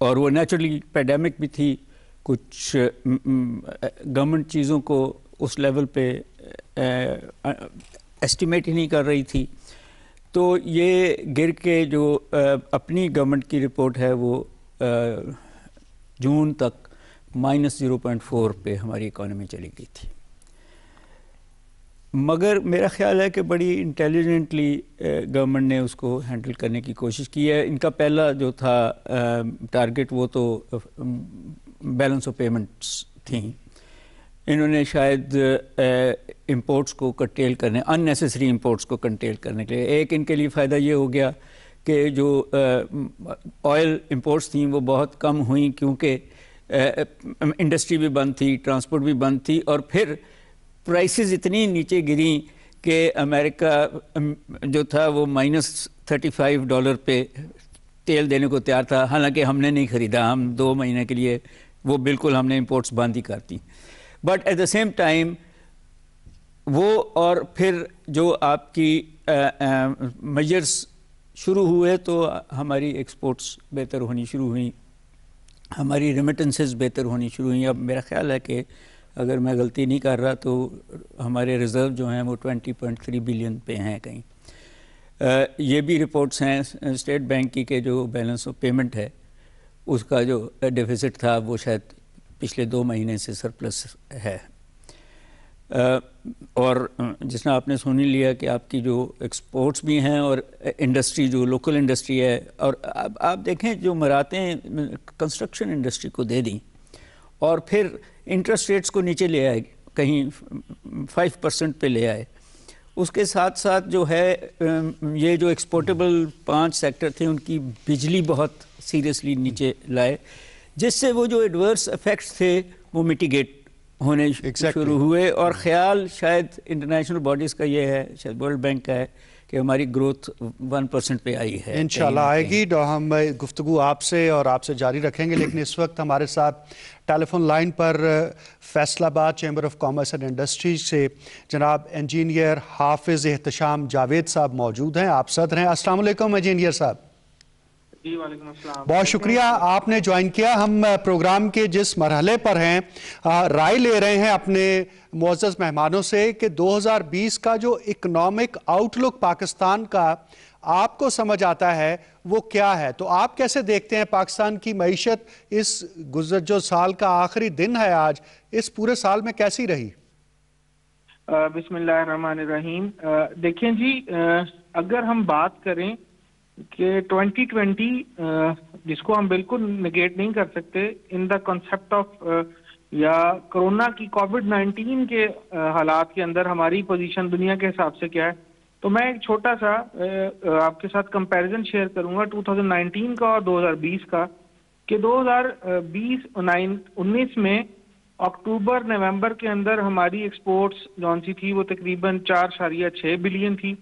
اور وہ نیچرلی پیڈیمک بھی تھی, کچھ گورنمنٹ چیزوں کو اس لیول پہ ایسٹیمیٹ ہی نہیں کر رہی تھی. تو یہ گر کے جو اپنی گورنمنٹ کی رپورٹ ہے وہ جون تک -0.4 پہ ہماری اکانومی چلی گئی تھی. مگر میرا خیال ہے کہ بڑی انٹیلیجنٹلی گورنمنٹ نے اس کو ہینڈل کرنے کی کوشش کی ہے. ان کا پہلا جو تھا ٹارگٹ وہ تو بیلنس آف پیمنٹس تھیں. انہوں نے شاید امپورٹس کو کنٹیل کرنے, ان نیسیسری امپورٹس کو کنٹیل کرنے کے لیے, ایک ان کے لیے فائدہ یہ ہو گیا کہ جو آئل امپورٹس تھیں وہ بہت کم ہوئیں, کیونکہ انڈسٹری بھی بند تھی, ٹرانسپورٹ بھی بند تھی, اور پھر پرائسز اتنی نیچے گریں کہ امریکہ جو تھا وہ -$35 پہ تیل دینے کو تیار تھا. حالانکہ ہم نے نہیں خریدا, ہم 2 مہینے کے لیے وہ بالکل ہم نے امپورٹس بند ہی کر دی. But at the same time وہ, اور پھر جو آپ کی میجرز شروع ہوئے تو ہماری ایکسپورٹس بہتر ہونی شروع ہوئیں, ہماری ریمیٹنسز بہتر ہونی شروع ہوئیں. اب میرا خیال ہے کہ اگر میں غلطی نہیں کر رہا تو ہمارے ریزرو جو ہیں وہ 20.3 بلین پہ ہیں کہیں. یہ بھی رپورٹس ہیں اسٹیٹ بینک کی کہ جو بیلنس آف پیمنٹ ہے اس کا جو ڈیفیسٹ تھا وہ شاید پچھلے 2 مہینے سے سرپلس ہے. اور جس نے آپ نے سن لیا کہ آپ کی جو ایکسپورٹس بھی ہیں اور انڈسٹری جو لوکل انڈسٹری ہے, اور آپ دیکھیں جو مراتیں کنسٹرکشن انڈسٹری کو دے دیں اور پھر انٹرسٹ ریٹس کو نیچے لے آئے, کہیں 5% پہ لے آئے. اس کے ساتھ ساتھ جو ہے یہ جو ایکسپورٹیبل 5 سیکٹر تھے ان کی بجلی بہت سیریسلی نیچے لائے, جس سے وہ جو ایڈورس افیکٹس تھے وہ میٹیگیٹ ہونے شروع ہوئے. اور خیال شاید انٹرنیشنل باڈیز کا یہ ہے, شاید ورلڈ بینک کا ہے, کہ ہماری گروتھ 1% پہ آئی ہے. انشاءاللہ آئے گی. ہم گفتگو آپ سے اور آپ سے جاری رکھیں گے, لیکن اس وقت ہمارے ساتھ ٹیلی فون لائن پر فیصل آباد chamber of commerce and industries سے جناب انجینئر حافظ احتشام جاوید صاحب موجود ہیں. آپ صدر ہیں. السلام علیکم انجینئر صاحب. جی وعلیکم السلام. بہت شکریہ آپ نے جوائن کیا. ہم پروگرام کے جس مرحلے پر ہیں رائے لے رہے ہیں اپنے معزز مہمانوں سے کہ 2020 کا جو اکنامک آؤٹ لک پاکستان کا آپ کو سمجھ آتا ہے وہ کیا ہے. تو آپ کیسے دیکھتے ہیں پاکستان کی معیشت اس گزر جو سال کا آخری دن ہے آج, اس پورے سال میں کیسی رہی؟ بسم اللہ الرحمن الرحیم. دیکھیں جی, اگر ہم بات کریں کہ 2020 جس کو ہم بالکل نگیٹ نہیں کر سکتے ان دا کنسپٹ آف یا کرونا کی کووڈ-19 کے حالات کے اندر ہماری پوزیشن دنیا کے حساب سے کیا ہے, تو میں ایک چھوٹا سا آپ کے ساتھ کمپیریزن شیئر کروں گا 2019 کا اور 2020 کا. کہ 2019 میں اکتوبر نومبر کے اندر ہماری ایکسپورٹس جون سی تھی وہ تقریباً 4.6 بلین تھی,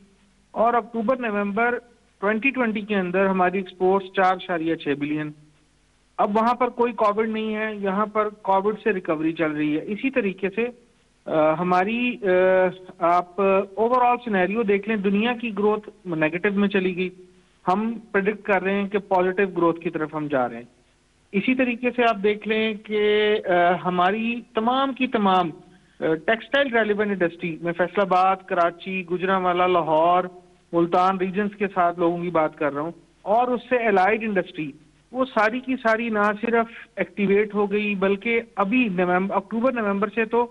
اور اکتوبر نومبر 2020 کے اندر ہماری ایکسپورٹس 4.6 بلین. اب وہاں پر کوئی کووڈ نہیں ہے, یہاں پر کووڈ سے ریکوری چل رہی ہے. اسی طریقے سے ہماری آپ اوور آل سینیریو دیکھ لیں, دنیا کی گروتھ نیگیٹو میں چلی گئی, ہم پریڈکٹ کر رہے ہیں کہ پازیٹیو گروتھ کی طرف ہم جا رہے ہیں. اسی طریقے سے آپ دیکھ لیں کہ ہماری تمام کی تمام ٹیکسٹائل ریلیونٹ انڈسٹری, میں فیصل آباد, کراچی, گجرانوالہ, لاہور, ملتان ریجنز کے ساتھ لوگوں کی بات کر رہا ہوں, اور اس سے الائڈ انڈسٹری, وہ ساری کی ساری نہ صرف ایکٹیویٹ ہو گئی بلکہ ابھی اکتوبر نومبر سے تو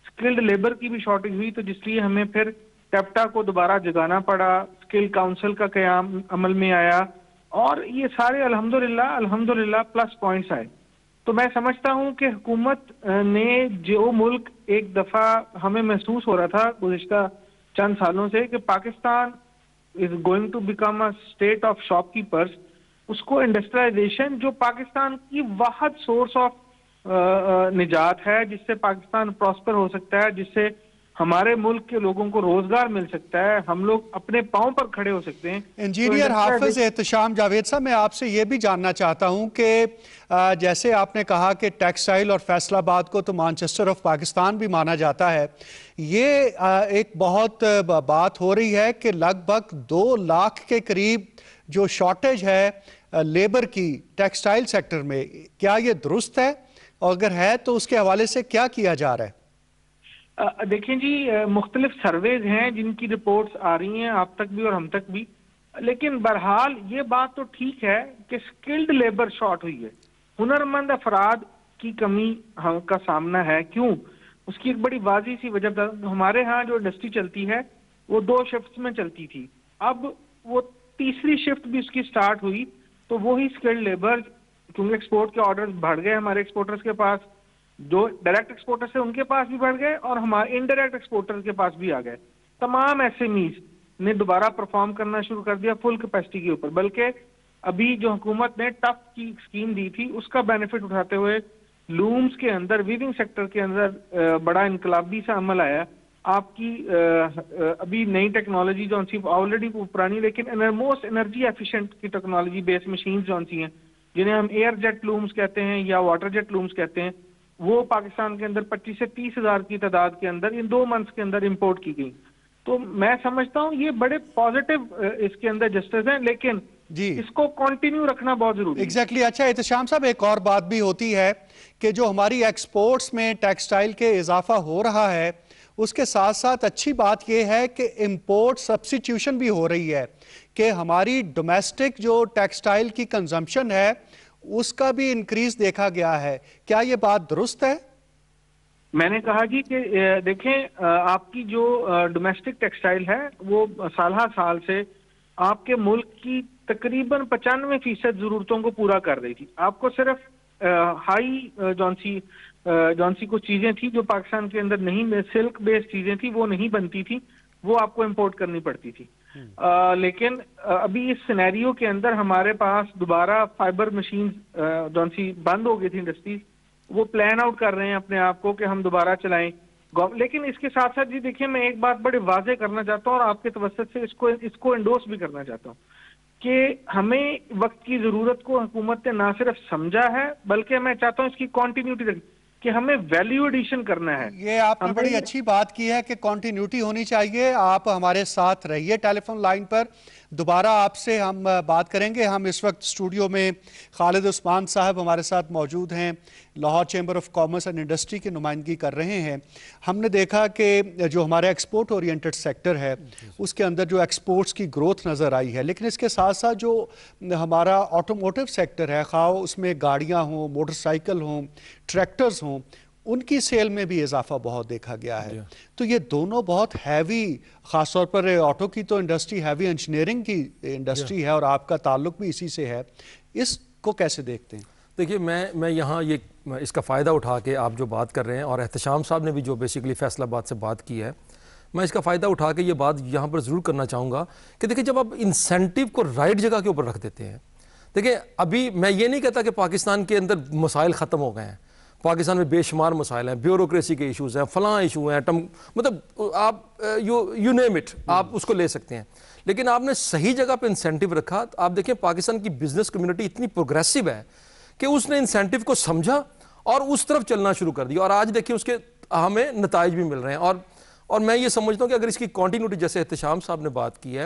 اسکلڈ لیبر کی بھی شارٹیج ہوئی, تو جس لیے ہمیں پھر ٹیپٹا کو دوبارہ جگانا پڑا, اسکل کاؤنسل کا قیام عمل میں آیا, اور یہ سارے الحمدللہ پلس پوائنٹس آئے. تو میں سمجھتا ہوں کہ حکومت نے جو ملک ایک دفعہ ہمیں محسوس ہو رہا تھا گزشتہ چند سالوں سے کہ Pakistan is going to become a state of shopkeepers, اس کو انڈسٹریلائزیشن جو پاکستان کی واحد سورس آف نجات ہے, جس سے پاکستان پراسپر ہو سکتا ہے, جس سے ہمارے ملک کے لوگوں کو روزگار مل سکتا ہے, ہم لوگ اپنے پاؤں پر کھڑے ہو سکتے ہیں. انجینئر حافظ احتشام جاوید صاحب, میں آپ سے یہ بھی جاننا چاہتا ہوں کہ جیسے آپ نے کہا کہ ٹیکسٹائل اور فیصل آباد کو تو مانچسٹر آف پاکستان بھی مانا جاتا ہے, یہ ایک بہت بات ہو رہی ہے کہ لگ بھگ 2 لاکھ کے قریب جو شارٹیج ہے لیبر کی ٹیکسٹائل سیکٹر میں، کیا یہ درست ہے؟ اور اگر ہے تو اس کے حوالے سے کیا کیا جا رہا ہے؟ دیکھیں جی، مختلف سرویز ہیں جن کی رپورٹس آ رہی ہیں آپ تک بھی اور ہم تک بھی، لیکن بہرحال یہ بات تو ٹھیک ہے کہ سکلڈ لیبر شارٹ ہوئی ہے، ہنرمند افراد کی کمی کا سامنا ہے۔ کیوں؟ اس کی ایک بڑی واضح سی وجہ، ہمارے ہاں جو انڈسٹری چلتی ہے وہ 2 شفٹس میں چلتی تھی، اب وہ تیسری شفٹ بھی اس کی سٹارٹ ہوئی، تو وہی سکلڈ لیبر، کیونکہ ایکسپورٹ کے آرڈرز بڑھ گئے ہمارے ایکسپورٹرز کے پاس، جو ڈائریکٹ ایکسپورٹرز ہیں ان کے پاس بھی بڑھ گئے اور ہمارے انڈائریکٹ ایکسپورٹرز کے پاس بھی آ گئے۔ تمام ایس ایم ایز نے دوبارہ پرفارم کرنا شروع کر دیا فل کیپیسٹی کے اوپر، بلکہ ابھی جو حکومت نے ٹف کی اسکیم دی تھی اس کا بینیفٹ اٹھاتے ہوئے لومز کے اندر، ویونگ سیکٹر کے اندر بڑا انقلابی سا عمل آیا۔ آپ کی ابھی نئی ٹیکنالوجی جو آلریڈی پرانی لیکن موسٹ انرجی ایفیشینٹ کی ٹیکنالوجی بیس مشینز جو ہیں جنہیں ہم ایئر جیٹ لومز کہتے ہیں یا واٹر جیٹ لومز کہتے ہیں، وہ پاکستان کے اندر 25 سے 30 ہزار کی تعداد کے اندر ان 2 منتھس کے اندر امپورٹ کی گئی۔ تو میں سمجھتا ہوں یہ بڑے پازیٹیو اس کے اندر جسٹس ہیں، لیکن اس کو کنٹینیو رکھنا بہت ضروری ہے۔ ایگزیکٹلی۔ اچھا احتشام صاحب، ایک اور بات بھی ہوتی ہے کہ جو ہماری ایکسپورٹس میں ٹیکسٹائل کے اضافہ ہو رہا ہے، اس کے ساتھ ساتھ اچھی بات یہ ہے کہ امپورٹ سبسٹیٹیوشن بھی ہو رہی ہے، کہ ہماری ڈومیسٹک جو ٹیکسٹائل کی کنزمپشن ہے اس کا بھی انکریز دیکھا گیا ہے۔ کیا یہ بات درست ہے؟ میں نے کہا جی کہ دیکھیں، آپ کی جو ڈومیسٹک ٹیکسٹائل ہے وہ سالہ سال سے آپ کے ملک کی تقریباً 95% ضرورتوں کو پورا کر رہی تھی۔ آپ کو صرف ہائی جونسی کچھ چیزیں تھیں جو پاکستان کے اندر نہیں، سلک بیس چیزیں تھیں وہ نہیں بنتی تھی، وہ آپ کو امپورٹ کرنی پڑتی تھی۔ لیکن ابھی اس سینیریو کے اندر ہمارے پاس دوبارہ فائبر مشینز جونسی بند ہو گئی تھی انڈسٹریز، وہ پلان آؤٹ کر رہے ہیں اپنے آپ کو کہ ہم دوبارہ چلائیں۔ لیکن اس کے ساتھ ساتھ جی دیکھیں، میں ایک بات بڑے واضح کرنا چاہتا ہوں اور آپ کے توسط سے اس کو انڈورس بھی کرنا چاہتا ہوں کہ ہمیں وقت کی ضرورت کو حکومت نے نہ صرف سمجھا ہے بلکہ میں چاہتا ہوں اس کی کنٹینیوٹی رکھیں کہ ہمیں ویلیو ایڈیشن کرنا ہے۔ یہ آپ نے بڑی اچھی بات کی ہے کہ کنٹینیوٹی ہونی چاہیے۔ آپ ہمارے ساتھ رہیے ٹیلی فون لائن پر، دوبارہ آپ سے ہم بات کریں گے۔ ہم اس وقت اسٹوڈیو میں خالد عثمان صاحب ہمارے ساتھ موجود ہیں، Lahore chamber of commerce and industry کی نمائندگی کر رہے ہیں۔ ہم نے دیکھا کہ جو ہمارا ایکسپورٹ اورینٹڈ سیکٹر ہے اس کے اندر جو ایکسپورٹس کی گروتھ نظر آئی ہے، لیکن اس کے ساتھ ساتھ جو ہمارا آٹوموٹیو سیکٹر ہے، خواہ اس میں گاڑیاں ہوں، موٹر سائیکل ہوں، ٹریکٹرز ہوں، ان کی سیل میں بھی اضافہ بہت دیکھا گیا ہے۔ تو یہ دونوں بہت ہیوی، خاص طور پر آٹو کی تو انڈسٹری ہیوی انجینئرنگ کی انڈسٹری ہے اور آپ کا تعلق بھی اسی سے ہے، اس کو کیسے دیکھتے ہیں؟ دیکھیے، میں یہاں اس کا فائدہ اٹھا کے آپ جو بات کر رہے ہیں، اور احتشام صاحب نے بھی جو بیسیکلی فیصل آباد سے بات کی ہے، میں اس کا فائدہ اٹھا کے یہ بات یہاں پر ضرور کرنا چاہوں گا کہ دیکھیں، جب آپ انسینٹیو کو رائٹ جگہ کے اوپر رکھ دیتے ہیں، دیکھیں ابھی میں یہ نہیں کہتا کہ پاکستان کے اندر مسائل ختم ہو گئے ہیں، پاکستان میں بے شمار مسائل ہیں، بیوروکریسی کے ایشوز ہیں، فلاں ایشو ہیں، مطلب آپ یو نیم اٹ، آپ اس کو لے سکتے ہیں، لیکن آپ نے صحیح جگہ پہ انسینٹیو رکھا۔ آپ دیکھیں پاکستان کی بزنس کمیونٹی اتنی پروگریسو ہے کہ اس نے انسینٹیو کو سمجھا اور اس طرف چلنا شروع کر دیا، اور آج دیکھیں اس کے ہمیں نتائج بھی مل رہے ہیں۔ اور میں یہ سمجھتا ہوں کہ اگر اس کی کنٹینیوٹی، جیسے احتشام صاحب نے بات کی ہے،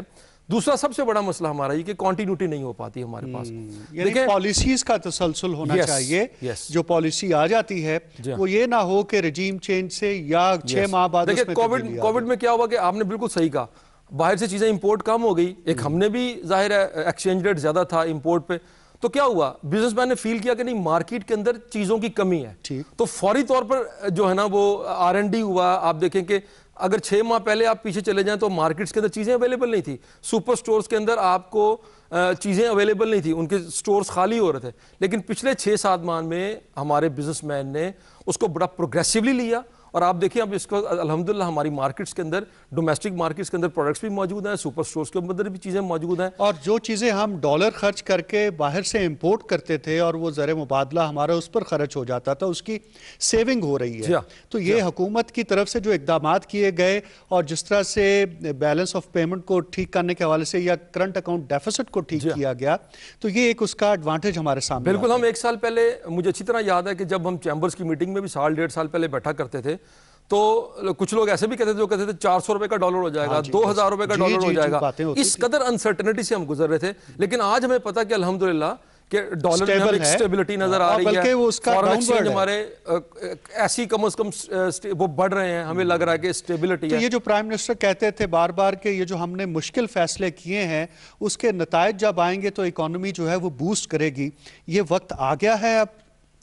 دوسرا سب سے بڑا مسئلہ ہمارا یہ کہ کنٹینیوٹی نہیں ہو پاتی ہمارے پاس، یعنی پالیسیز کا تسلسل ہونا چاہیے۔ جو پالیسی آ جاتی ہے وہ یہ نہ ہو کہ رجیم چینج سے یا 6 ماہ بعد اس میں تبدیلی۔ کووڈ میں کیا ہوا کہ آپ نے بالکل صحیح کہا، باہر سے چیزیں امپورٹ کم ہو گئی، ایک ہم نے بھی ظاہر ہے ایکسچینج ریٹ زیادہ تھا امپورٹ پہ، تو کیا ہوا، بزنس مین نے فیل کیا کہ نہیں، مارکیٹ کے اندر چیزوں کی کمی ہے، تو فوری طور پر جو ہے نا وہ R&D ہوا۔ آپ دیکھیں کہ اگر 6 ماہ پہلے آپ پیچھے چلے جائیں تو مارکیٹس کے اندر چیزیں اویلیبل نہیں تھی، سپر سٹورز کے اندر آپ کو چیزیں اویلیبل نہیں تھی، ان کے سٹورز خالی ہو رہے تھے، لیکن پچھلے 6-7 ماہ میں ہمارے بزنس مین نے اس کو بڑا پروگریسولی لیا، اور آپ دیکھیں اب اس کو الحمدللہ ہماری مارکیٹس کے اندر، ڈومیسٹک مارکیٹس کے اندر پروڈکٹس بھی موجود ہیں، سپر سٹورز کے اندر بھی چیزیں موجود ہیں، اور جو چیزیں ہم ڈالر خرچ کر کے باہر سے امپورٹ کرتے تھے اور وہ زر مبادلہ ہمارا اس پر خرچ ہو جاتا تھا، اس کی سیونگ ہو رہی ہے۔ تو یہ حکومت کی طرف سے جو اقدامات کیے گئے اور جس طرح سے بیلنس آف پیمنٹ کو ٹھیک کرنے کے حوالے سے یا کرنٹ اکاؤنٹ ڈیفیسٹ کو ٹھیک کیا گیا، تو یہ ایک اس کا ایڈوانٹیج ہمارے سامنے بالکل۔ ہم 1 سال پہلے، مجھے اچھی طرح یاد ہے کہ جب ہم چیمبرز کی میٹنگ میں بھی 1.5 سال پہلے بیٹھا کرتے تھے، تو کچھ لوگ ایسے بھی کہتے تھے جو کہتے تھے 400 روپے کا ڈالر ہو جائے گا, 2000 روپے کا ڈالر ہو جائے گا. اس قدر انسرٹنٹی سے ہم گزر رہے تھے, لیکن آج ہمیں پتا کہ الحمدللہ کہ ڈالر میں ایک سٹیبلٹی نظر آ رہی ہے, فارن ایکسچینج ہمارے ایسی کم از کم وہ بڑھ رہے ہیں, ہمیں لگ رہا ہے کہ سٹیبلٹی ہے. یہ جو پرائم منسٹر کہتے تھے بار بار کہ یہ جو ہم نے مشکل فیصلے کیے ہیں اس کے نتائج جب آئیں گے تو اکانومی جو ہے وہ بوسٹ کرے گی, یہ وقت آ گیا ہے اب؟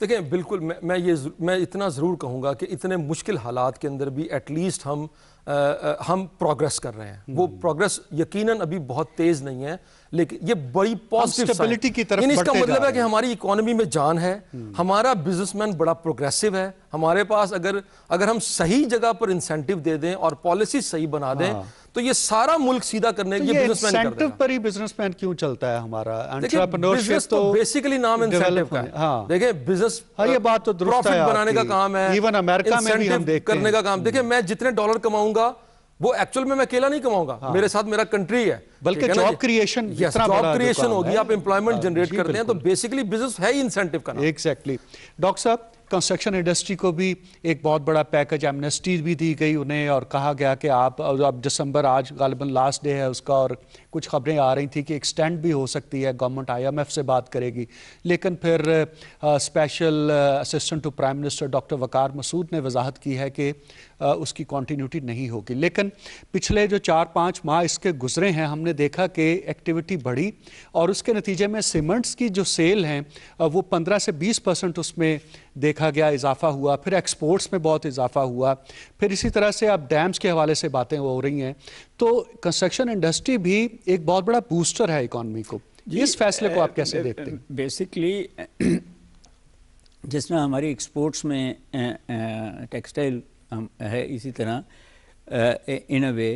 دیکھیں بالکل میں اتنا ضرور کہوں گا کہ اتنے مشکل حالات کے اندر بھی ایٹ لیسٹ ہم پروگریس کر رہے ہیں. وہ پروگریس یقیناً ابھی بہت تیز نہیں ہے, لیکن یہ بڑی پازیٹیو اسٹیبلٹی کی طرف اس کا مطلب ہے کہ ہماری اکانومی میں جان ہے, ہمارا بزنس مین بڑا پروگریسو ہے, ہمارے پاس اگر ہم صحیح جگہ پر انسینٹیو دے دیں اور پالیسی صحیح بنا دیں تو یہ سارا ملک سیدھا کرنے کے لیے بزنس مین کر دے گا. انسینٹیو پر ہی بزنس مین کیوں چلتا ہے ہمارا؟ انٹرپرینورشپ تو بیسیکلی نام انسینٹیو کا ہے. دیکھیں بزنس یہ بات تو درست ہے, پروفٹ بنانے کا کام ہے, ایون امریکہ میں بھی ہم دیکھتے ہیں کرنے کا کام. دیکھیں میں جتنے ڈالر کماؤں گا وہ ایکچوئل میں اکیلا نہیں کماؤں گا, میرے ساتھ میرا کنٹری ہے, بلکہ جاب کریشن جاب کریشن ہوگی, آپ امپلائمنٹ جنریٹ کرتے ہیں, تو بیسیکلی بزنس ہے ہی انسینٹیو کا نام. ایگزیکٹلی. ڈاکٹر صاحب کنسٹرکشن انڈسٹری کو بھی ایک بہت بڑا پیکج ایمنسٹی بھی دی گئی انہیں, اور کہا گیا کہ آپ اب دسمبر آج غالباً لاسٹ ڈے ہے اس کا, اور کچھ خبریں آ رہی تھیں کہ ایکسٹینڈ بھی ہو سکتی ہے, گورنمنٹ IMF سے بات کرے گی. لیکن پھر special assistant to prime minister doctor Waqar Masood نے وضاحت کی ہے کہ اس کی کنٹینیوٹی نہیں ہوگی. لیکن پچھلے جو 4-5 ماہ اس کے گزرے ہیں ہم نے دیکھا کہ ایکٹیویٹی بڑھی, اور اس کے نتیجے میں سیمنٹس کی جو سیل ہیں وہ 15 سے 20% اس میں دیکھا گیا اضافہ ہوا, پھر ایکسپورٹس میں بہت اضافہ ہوا, پھر اسی طرح سے اب ڈیمز کے حوالے سے باتیں ہو رہی ہیں. تو کنسٹرکشن انڈسٹری بھی ایک بہت بڑا بوسٹر ہے اکانومی کو. اس فیصلے کو آپ کیسے دیکھتے ہیں؟ بیسکلی جس طرح ہماری ایکسپورٹس میں ٹیکسٹائل ہے, اسی طرح ان اے وے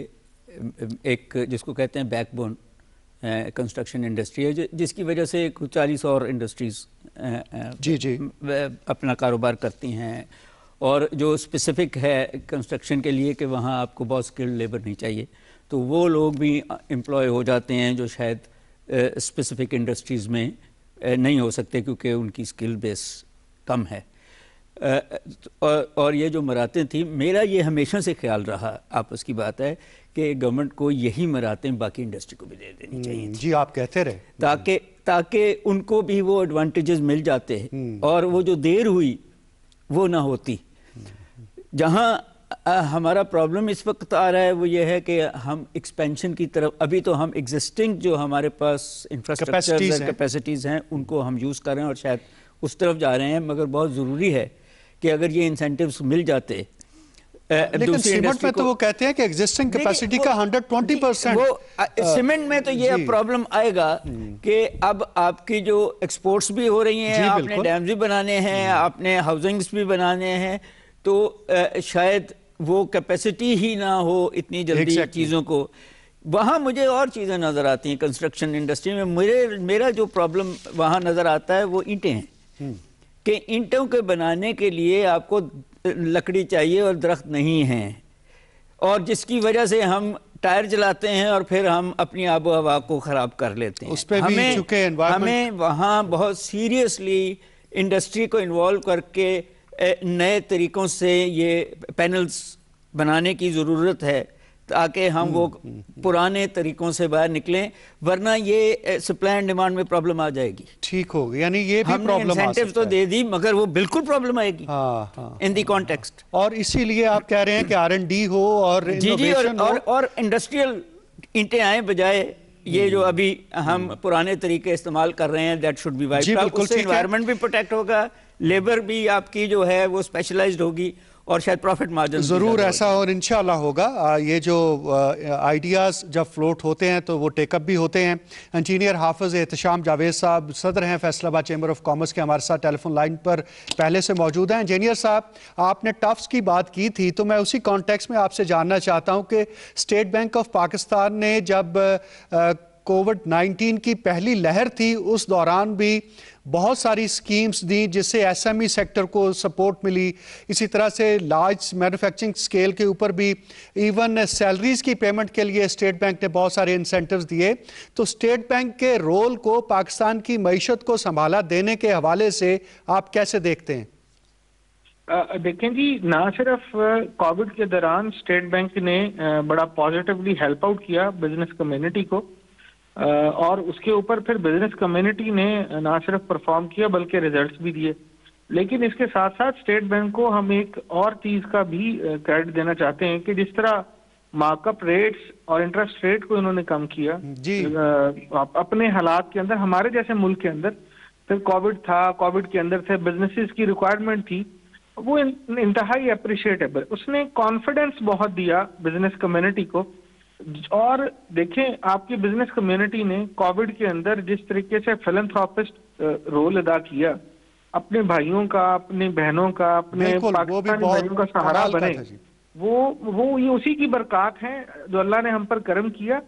ایک جس کو کہتے ہیں بیک بون کنسٹرکشن انڈسٹری ہے, جس کی وجہ سے 40 اور انڈسٹریز اپنا کاروبار کرتی ہیں, اور جو اسپیسیفک ہے کنسٹرکشن کے لیے کہ وہاں آپ کو بہت اسکلڈ لیبر نہیں چاہیے, تو وہ لوگ بھی امپلوائے ہو جاتے ہیں جو شاید اسپیسیفک انڈسٹریز میں نہیں ہو سکتے کیونکہ ان کی اسکل بیس کم ہے. اور یہ جو مراتیں تھیں, میرا یہ ہمیشہ سے خیال رہا, آپس کی بات ہے کہ گورنمنٹ کو یہی مراتیں باقی انڈسٹری کو بھی دے دینی چاہیے. جی آپ کہتے رہے, تاکہ ان کو بھی وہ ایڈوانٹیجز مل جاتے ہیں, اور وہ جو دیر ہوئی وہ نہ ہوتی. جہاں ہمارا پرابلم اس وقت آ رہا ہے وہ یہ ہے کہ ہم ایکسپینشن کی طرف, ابھی تو ہم ایگزسٹنگ جو ہمارے پاس انفراسٹرکچر کیپیسٹیز ہیں ان کو ہم یوز کر رہے ہیں اور شاید اس طرف جا رہے ہیں, مگر بہت ضروری ہے کہ اگر یہ انسینٹیوز مل جاتے. لیکن سیمنٹ میں تو وہ کہتے ہیں کہ ایگزسٹنگ کیپیسٹی کا 120%. وہ سیمنٹ میں تو یہ پرابلم آئے گا کہ اب آپ کی جو ایکسپورٹس بھی ہو رہی ہیں, آپ نے ڈیمز بھی بنانے ہیں, آپ نے ہاؤسنگس بھی بنانے ہیں, تو شاید وہ کیپیسٹی ہی نہ ہو اتنی جلدی چیزوں کو. وہاں مجھے اور چیزیں نظر آتی ہیں کنسٹرکشن انڈسٹری میں. میرا جو پرابلم وہاں نظر آتا ہے وہ اینٹیں ہیں, کہ اینٹوں کے بنانے کے لیے آپ کو لکڑی چاہیے اور درخت نہیں ہیں, اور جس کی وجہ سے ہم ٹائر چلاتے ہیں اور پھر ہم اپنی آب و ہوا کو خراب کر لیتے ہیں. اس پہ بھی چونکہ ہمیں وہاں بہت سیریسلی انڈسٹری کو انوالو کر کے نئے طریقوں سے یہ پینلز بنانے کی ضرورت ہے, تاکہ ہم وہ پرانے طریقوں سے باہر نکلیں, ورنہ یہ سپلائی اینڈ ڈیمانڈ میں پرابلم آ جائے گی. ٹھیک ہوگی, یعنی یہ بھی پرابلم آ سکتا ہے. ہم نے انسینٹیو تو دے دی مگر وہ بالکل پرابلم آئے گی ان دی کانٹیکسٹ. اور اسی لیے آپ کہہ رہے ہیں کہ R&D ہو اور انوویشن ہو, اور انڈسٹریل اینٹیں آئیں بجائے یہ جو ابھی ہم پرانے طریقے استعمال کر رہے ہیں. That should be wiped out. اس سے انوائرمنٹ بھی پروٹیکٹ ہوگا, لیبر بھی آپ کی جو ہے وہ اسپیشلائزڈ ہوگی, اور شاید پروفٹ مارجن ضرور ایسا اور انشاءاللہ ہوگا. یہ جو آئیڈیاز جب فلوٹ ہوتے ہیں تو وہ ٹیک اپ بھی ہوتے ہیں. انجینئر حافظ احتشام جاوید صاحب صدر ہیں فیصل آباد چیمبر آف کامرس کے, ہمارے ساتھ ٹیلی فون لائن پر پہلے سے موجود ہیں. انجینئر صاحب, آپ نے ٹفس کی بات کی تھی تو میں اسی کانٹیکس میں آپ سے جاننا چاہتا ہوں کہ اسٹیٹ بینک آف پاکستان نے جب کووڈ-19 کی پہلی لہر تھی اس دوران بھی بہت ساری سکیمز دی جس سے SME سیکٹر کو سپورٹ ملی, اسی طرح سے لارج مینوفیکچرنگ سکیل کے اوپر بھی ایون سیلریز کی پیمنٹ کے لیے اسٹیٹ بینک نے بہت سارے انسینٹیوز دیے. تو اسٹیٹ بینک کے رول کو پاکستان کی معیشت کو سنبھالا دینے کے حوالے سے آپ کیسے دیکھتے ہیں؟ دیکھیں جی، نہ صرف کووڈ کے دوران اسٹیٹ بینک نے بڑا پازیٹیولی ہیلپ آؤٹ کیا بزنس کمیونٹی کو، اور اس کے اوپر پھر بزنس کمیونٹی نے نہ صرف پرفارم کیا بلکہ ریزلٹس بھی دیے. لیکن اس کے ساتھ ساتھ اسٹیٹ بینک کو ہم ایک اور چیز کا بھی کریڈٹ دینا چاہتے ہیں کہ جس طرح مارک اپ ریٹس اور انٹرسٹ ریٹ کو انہوں نے کم کیا جی اپنے حالات کے اندر، ہمارے جیسے ملک کے اندر پھر کووڈ تھا، کووڈ کے اندر سے بزنسز کی ریکوائرمنٹ تھی، وہ انتہائی اپریشیٹیبل. اس نے کانفیڈنس بہت دیا بزنس کمیونٹی کو. اور دیکھیں آپ کی بزنس کمیونٹی نے کووڈ کے اندر جس طریقے سے فلنتھراپسٹ رول ادا کیا، اپنے بھائیوں کا، اپنی بہنوں کا، اپنے پاکستانی بھائیوں کا سہارا بنے، وہ یہ اسی کی برکات ہیں جو اللہ نے ہم پر کرم کیا.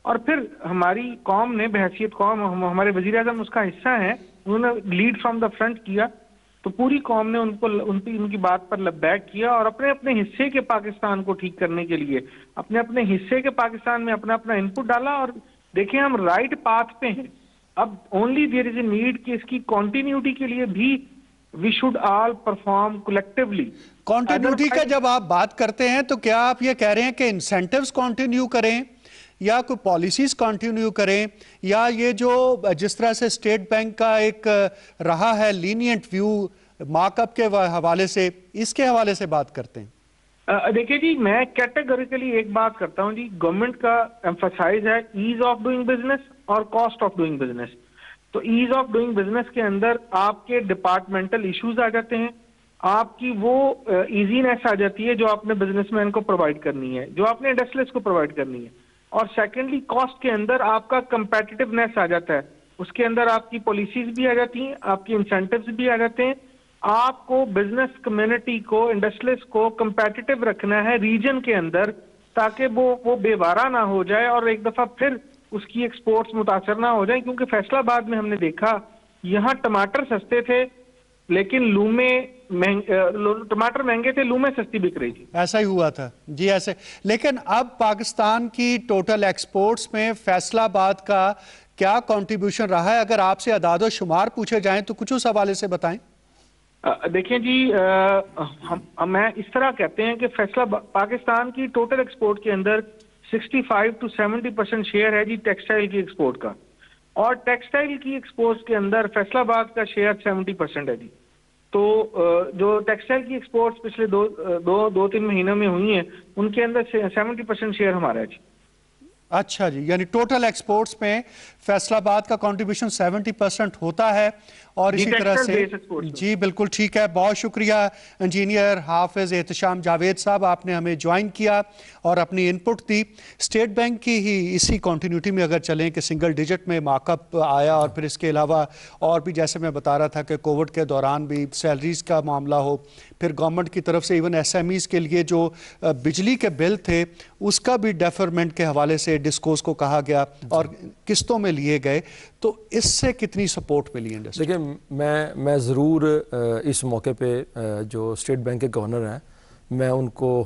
اور پھر ہماری قوم نے بحیثیت قوم، ہمارے وزیر اعظم اس کا حصہ ہیں، انہوں نے لیڈ فرام دا فرنٹ کیا، تو پوری قوم نے ان کی بات پر لبیک کیا اور اپنے اپنے حصے کے پاکستان کو ٹھیک کرنے کے لیے اپنے اپنے حصے کے پاکستان میں اپنا اپنا انپٹ ڈالا. اور دیکھیں ہم رائٹ پاتھ پہ ہیں. اب only there is a need کہ اس کی کنٹینیوٹی کے لیے بھی we should all perform collectively. Continuity کا جب آپ بات کرتے ہیں تو کیا آپ یہ کہہ رہے ہیں کہ انسینٹیوز کنٹینیو کریں یا کوئی پالیسیز کنٹینیو کریں، یا یہ جو جس طرح سے اسٹیٹ بینک کا ایک رہا ہے لینینٹ ویو مارک اپ کے حوالے سے، اس کے حوالے سے بات کرتے ہیں؟ دیکھیے جی، میں کیٹیگوریکلی ایک بات کرتا ہوں جی، گورنمنٹ کا ایمفسائز ہے ایز آف ڈوئنگ بزنس اور کاسٹ آف ڈوئنگ بزنس. تو ایز آف ڈوئنگ بزنس کے اندر آپ کے ڈپارٹمنٹل ایشوز آ جاتے ہیں، آپ کی وہ ایزینیس آ جاتی ہے جو آپ نے بزنس مین کو پرووائڈ کرنی ہے، جو آپ نے انڈسٹریلسٹ کو پرووائڈ کرنی ہے. اور سیکنڈلی کاسٹ کے اندر آپ کا کمپیٹیٹیونیس آ جاتا ہے، اس کے اندر آپ کی پالیسیز بھی آ جاتی ہیں، آپ کی انسینٹیوز بھی آ جاتے ہیں. آپ کو بزنس کمیونٹی کو، انڈسٹریلسٹ کو کمپیٹیٹیو رکھنا ہے ریجن کے اندر، تاکہ وہ بے بارہ نہ ہو جائے اور ایک دفعہ پھر اس کی ایکسپورٹس متاثر نہ ہو جائیں. کیونکہ فیصل آباد میں ہم نے دیکھا یہاں ٹماٹر سستے تھے لیکن ٹماٹر مہنگے تھے، لومیں سستی بک رہی تھی. ایسا ہی ہوا تھا جی، ایسے. لیکن اب پاکستان کی ٹوٹل ایکسپورٹس میں فیصل آباد کا کیا کنٹریبیوشن رہا ہے؟ اگر آپ سے اعداد و شمار پوچھے جائیں تو کچھ اس حوالے سے بتائیں. دیکھیں جی، میں اس طرح کہتے ہیں کہ پاکستان کی ٹوٹل ایکسپورٹ کے اندر 65 to 70% شیئر ہے جی ٹیکسٹائل کی ایکسپورٹ کا، اور ٹیکسٹائل کی ایکسپورٹ کے اندر فیصل آباد کا شیئر 70% ہے جی. تو جو ٹیکسٹائل کی ایکسپورٹس پچھلے دو تین مہینوں میں ہوئی ہیں ان کے اندر 70% شیئر ہمارا ہے جی. اچھا جی، یعنی ٹوٹل ایکسپورٹس میں فیصل آباد کا کنٹریبیوشن 70% ہوتا ہے. اور اسی طرح سے جی بالکل ٹھیک ہے. بہت شکریہ انجینئر حافظ احتشام جاوید صاحب، آپ نے ہمیں جوائن کیا اور اپنی انپٹ دی. اسٹیٹ بینک کی ہی اسی کنٹینیوٹی میں اگر چلیں کہ سنگل ڈیجٹ میں مارک اپ آیا، اور پھر اس کے علاوہ اور بھی جیسے میں بتا رہا تھا کہ کووڈ کے دوران بھی سیلریز کا معاملہ ہو، پھر گورنمنٹ کی طرف سے ایون ایس ایم ایز کے لیے جو بجلی کے بل تھے اس کا بھی ڈیفرمنٹ کے حوالے سے ڈسکوز کو کہا گیا اور قسطوں میں لیے گئے. تو اس سے کتنی سپورٹ ملی انڈسٹری؟ دیکھیں میں ضرور اس موقع پہ جو اسٹیٹ بینک کے گورنر ہیں میں ان کو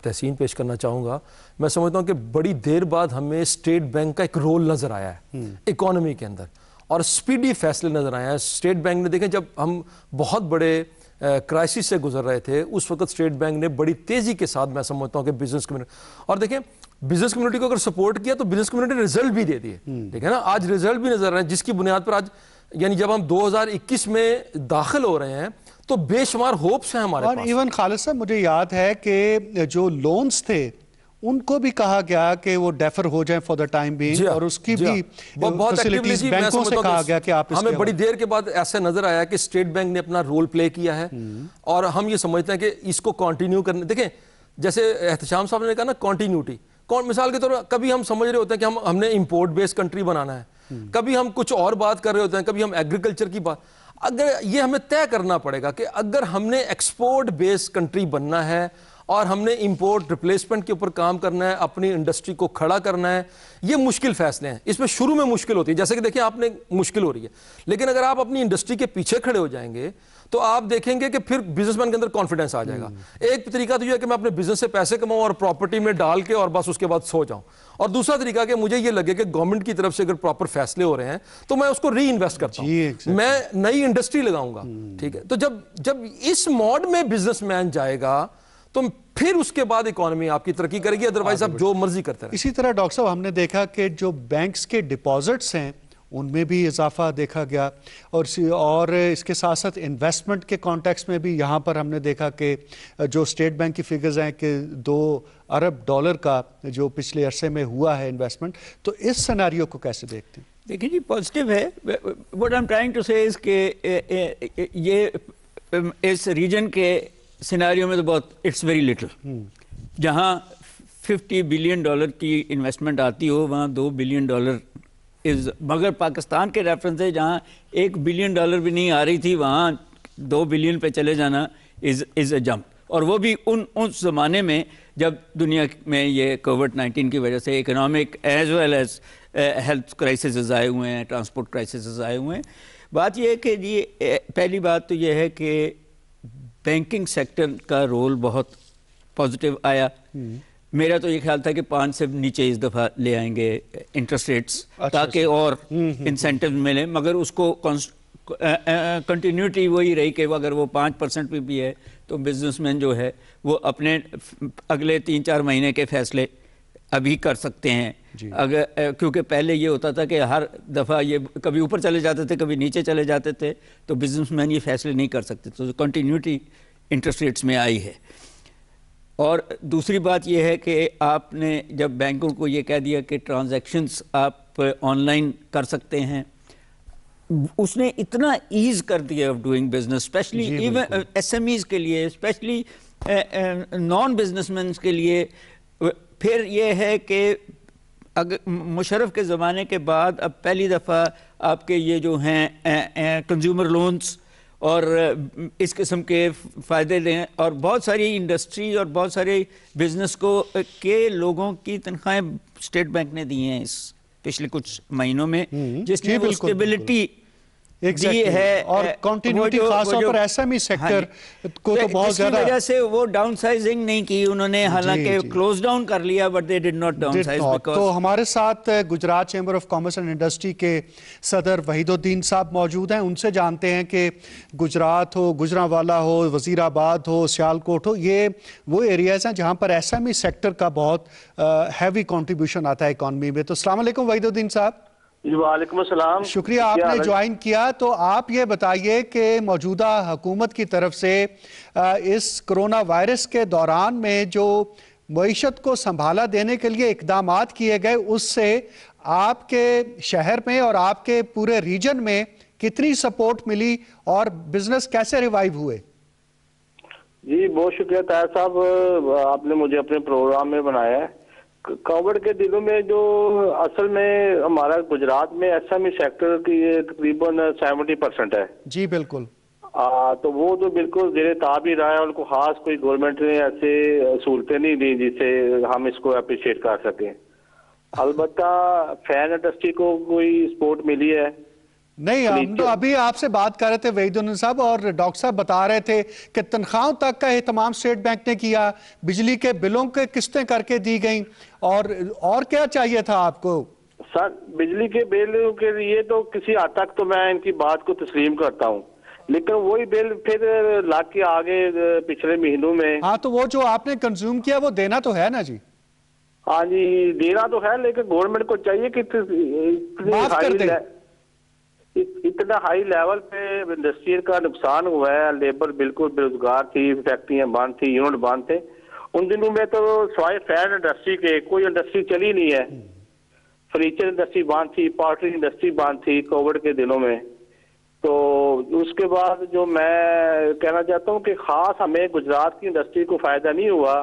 تحسین پیش کرنا چاہوں گا. میں سمجھتا ہوں کہ بڑی دیر بعد ہمیں اسٹیٹ بینک کا ایک رول نظر آیا ہے اکانومی کے اندر، اور سپیڈی فیصلے نظر آئے ہیں. اسٹیٹ بینک نے دیکھیں جب ہم بہت بڑے کرائسس سے گزر رہے تھے اس وقت اسٹیٹ بینک نے بڑی تیزی کے ساتھ میں سمجھتا ہوں کہ بزنس کمیونٹی، اور دیکھیں بزنس کمیونٹی کو اگر سپورٹ کیا تو بزنس کمیونٹی نے رزلٹ بھی دے دیے. ٹھیک ہے نا، آج رزلٹ بھی نظر آ رہے ہیں جس کی بنیاد پر آج یعنی جب ہم 2021 میں داخل ہو رہے ہیں تو بے شمار ہوپس ہیں ہمارے پاس. اور ایون خالد صاحب مجھے یاد ہے کہ جو لونز تھے ان کو بھی کہا گیا کہ وہ ڈیفر ہو جائیں فار دا ٹائم بینگ، اور اس کی بھی فیسلٹیز بینکوں سے کہا گیا کہ آپ اس ہمیں بڑی دیر کے بعد ایسا نظر آیا کہ اسٹیٹ بینک نے اپنا رول پلے کیا ہے، اور ہم یہ سمجھتے ہیں کہ اس کو کنٹینیو کرنے. دیکھیں جیسے احتشام صاحب نے کہا نا کنٹینیوٹی، مثال کے طور پر کبھی ہم سمجھ رہے ہوتے ہیں کہ ہم نے امپورٹ بیس کنٹری بنانا ہے، کبھی ہم کچھ اور بات کر رہے ہوتے ہیں، کبھی ہم ایگریکلچر کی بات. اگر یہ ہمیں طے کرنا پڑے گا کہ اگر ہم نے ایکسپورٹ بیس کنٹری بننا ہے اور ہم نے امپورٹ ریپلیسمنٹ کے اوپر کام کرنا ہے, اپنی انڈسٹری کو کھڑا کرنا ہے. یہ مشکل فیصلے ہیں, اس میں شروع میں مشکل ہوتی ہے, جیسے کہ دیکھیں آپ نے مشکل ہو رہی ہے, لیکن اگر آپ اپنی انڈسٹری کے پیچھے کھڑے ہو جائیں گے تو آپ دیکھیں گے کہ پھر بزنس مین کے اندر کانفیڈنس آ جائے گا. ایک طریقہ تو یہ ہے کہ میں اپنے بزنس سے پیسے کماؤں اور پراپرٹی میں ڈال کے اور بس اس کے بعد سو جاؤں, اور دوسرا طریقہ کہ مجھے یہ لگے کہ گورنمنٹ کی طرف سے اگر پراپر فیصلے ہو رہے ہیں تو میں اس کو ری انویسٹ کرتا ہوں, میں نئی انڈسٹری لگاؤں گا. ٹھیک ہے, تو جب اس موڈ میں بزنس مین جائے گا تو پھر اس کے بعد اکانومی آپ کی ترقی کرے گی, ادروائز آپ جو مرضی کرتے رہیں. اسی طرح ڈاکٹر صاحب ہم نے دیکھا کہ جو بینکس کے ڈپازٹس ہیں ان میں بھی اضافہ دیکھا گیا, اور اس کے ساتھ ساتھ انویسٹمنٹ کے کانٹیکس میں بھی یہاں پر ہم نے دیکھا کہ جو اسٹیٹ بینک کی فگرز ہیں کہ $2 ارب کا جو پچھلے عرصے میں ہوا ہے انویسٹمنٹ, تو اس سیناریو کو کیسے دیکھتے ہیں؟ دیکھیں جی پازیٹیو ہے. What I am trying to say is کہ یہ اس ریجن کے سیناریو میں تو بہت اٹس ویری لٹل. جہاں $50 بلین کی انویسٹمنٹ آتی ہو وہاں $2 بلین مگر پاکستان کے ریفرنس سے جہاں $1 بلین بھی نہیں آ رہی تھی وہاں $2 بلین پہ چلے جانا از اے جمپ. اور وہ بھی اس زمانے میں جب دنیا میں یہ کووڈ-19 کی وجہ سے economic as well as health crises آئے ہوئے ہیں, ٹرانسپورٹ کرائسسز آئے ہوئے ہیں. بات یہ ہے کہ جی پہلی بات تو یہ ہے کہ بینکنگ سیکٹر کا رول بہت پازیٹیو آیا. میرا تو یہ خیال تھا کہ 5 سے نیچے اس دفعہ لے آئیں گے انٹرسٹ ریٹس تاکہ اور انسینٹیو ملیں, مگر اس کو کنٹینیوٹی وہی رہی کہ اگر وہ 5% پہ بھی ہے تو بزنس مین جو ہے وہ اپنے اگلے 3-4 مہینے کے فیصلے ابھی کر سکتے ہیں. اگر کیونکہ پہلے یہ ہوتا تھا کہ ہر دفعہ یہ کبھی اوپر چلے جاتے تھے کبھی نیچے چلے جاتے تھے تو بزنس مین یہ فیصلے نہیں کر سکتے, تو کنٹینیوٹی انٹرسٹ ریٹس میں آئی ہے. اور دوسری بات یہ ہے کہ آپ نے جب بینکوں کو یہ کہہ دیا کہ ٹرانزیکشنز آپ آن لائن کر سکتے ہیں, اس نے اتنا ایز کر دیا of doing business, especially even S M Es کے لیے, اسپیشلی نان بزنس مینس کے لیے. پھر یہ ہے کہ اگر مشرف کے زمانے کے بعد اب پہلی دفعہ آپ کے یہ جو ہیں کنزیومر لونز اور اس قسم کے فائدے لیں, اور بہت ساری انڈسٹری اور بہت سارے بزنس کو کے لوگوں کی تنخواہیں اسٹیٹ بینک نے دی ہیں اس پچھلے کچھ مہینوں میں, جس نے وہ اسٹیبلٹی دی ہے. اور کنٹینیوٹی خاص طور پر ایس ایم ای سیکٹر کو تو بہت زیادہ, اس کی وجہ سے وہ ڈاؤن سائزنگ نہیں کی انہوں نے, حالانکہ کلوز ڈاؤن کر لیا but they did not down size. تو ہمارے ساتھ Gujarat chamber of commerce and industry کے صدر وحید الدین صاحب موجود ہیں. ان سے جانتے ہیں کہ گجرات ہو, گجرانوالا ہو, وزیر آباد ہو, سیالکوٹ ہو, یہ وہ ایریاز ہیں جہاں پر ایس ایم ای سیکٹر کا بہت ہیوی کنٹریبیوشن آتا ہے اکانومی میں. تو السلام علیکم وحید الدین صاحب. وعلیکم السلام, شکریہ آپ نے جوائن کیا. تو آپ یہ بتائیے کہ موجودہ حکومت کی طرف سے اس کرونا وائرس کے دوران میں جو معیشت کو سنبھالا دینے کے لیے اقدامات کیے گئے, اس سے آپ کے شہر میں اور آپ کے پورے ریجن میں کتنی سپورٹ ملی اور بزنس کیسے ریوائیو ہوئے؟ جی بہت شکریہ طاہر صاحب, آپ نے مجھے اپنے پروگرام میں بنایا ہے. کووڈ کے دنوں میں جو اصل میں ہمارا گجرات میں ایس ایم ای سیکٹر کی تقریباً 70% ہے. جی بالکل. تو وہ تو بالکل زیر تاب ہی رہا ہے, ان کو خاص کوئی گورنمنٹ نے ایسے سہولتیں نہیں دی جس سے ہم اس کو اپریشیٹ کر سکیں. البتہ فین انڈسٹری کو کوئی سپورٹ ملی ہے نہیں. ہم تو ابھی آپ سے بات کر رہے تھے وحید الدین صاحب, اور ڈاکٹر صاحب بتا رہے تھے کہ تنخواہوں تک کا اہتمام اسٹیٹ بینک نے کیا, بجلی کے بلوں کے قسطیں کر کے دی گئیں, اور کیا چاہیے تھا آپ کو؟ سر بجلی کے بل کے لیے تو کسی حد تک تو میں ان کی بات کو تسلیم کرتا ہوں, لیکن وہی بل پھر لاکھ کے آگے پچھلے مہینوں میں. ہاں تو وہ جو آپ نے کنزیوم کیا وہ دینا تو ہے نا جی. ہاں جی دینا تو ہے, لیکن گورنمنٹ کو چاہیے کہ اتنا ہائی لیول پہ انڈسٹری کا نقصان ہوا ہے, لیبر بالکل بے روزگار تھی, فیکٹریاں بند تھی, یونٹ بند تھے. ان دنوں میں تو سوائے فین انڈسٹری کے کوئی انڈسٹری چلی نہیں ہے. فرنیچر انڈسٹری بند تھی, پارٹری انڈسٹری بند تھی کووڈ کے دنوں میں. تو اس کے بعد جو میں کہنا چاہتا ہوں کہ خاص ہمیں گجرات کی انڈسٹری کو فائدہ نہیں ہوا,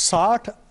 60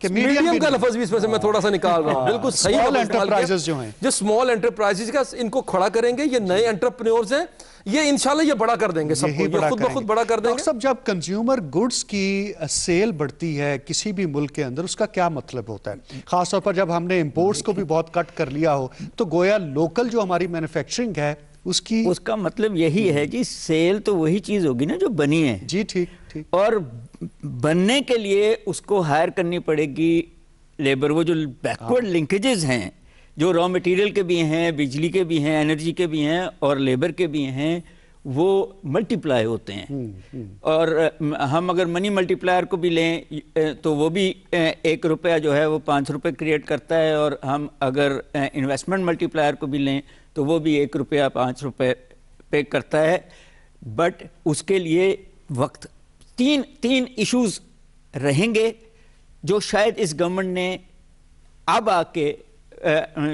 کہ میڈیم کا لفظ بھی اس میں سے میں تھوڑا سا نکال رہا ہوں. بالکل صحیح. اسمال انٹرپرائزز جو ہیں, جو اسمال انٹرپرائزز کا ان کو کھڑا کریں گے, یہ نئے انٹرپرینورز ہیں, یہ انشاءاللہ یہ بڑا کر دیں گے سب کو, یہ خود بخود بڑا کر دیں گے. ڈاکٹر صاحب, جب کنزیومر گڈز کی سیل بڑھتی ہے کسی بھی ملک کے اندر, اس کا کیا مطلب ہوتا ہے؟ خاص طور پر جب ہم نے امپورٹس کو بھی بہت کٹ کر لیا ہو, تو گویا لوکل جو ہماری مینوفیکچرنگ ہے اس کا مطلب یہی ہے جی, سیل تو وہی چیز ہوگی نا جو بنی ہے. جی ٹھیک ٹھیک. اور بننے کے لیے اس کو ہائر کرنی پڑے گی لیبر. وہ جو بیکورڈ لنکیجز ہیں, جو را مٹیریل کے بھی ہیں, بجلی کے بھی ہیں, انرجی کے بھی ہیں, اور لیبر کے بھی ہیں, وہ ملٹی پلائی ہوتے ہیں. اور ہم اگر منی ملٹی پلائر کو بھی لیں تو وہ بھی 1 روپیہ جو ہے وہ 5 روپے کریٹ کرتا ہے, اور ہم اگر انویسٹمنٹ ملٹی پلائر کو بھی لیں تو وہ بھی 1 روپیہ 5 روپے پے کرتا ہے. بٹ اس کے لیے وقت تین ایشوز رہیں گے جو شاید اس گورنمنٹ نے اب آ کے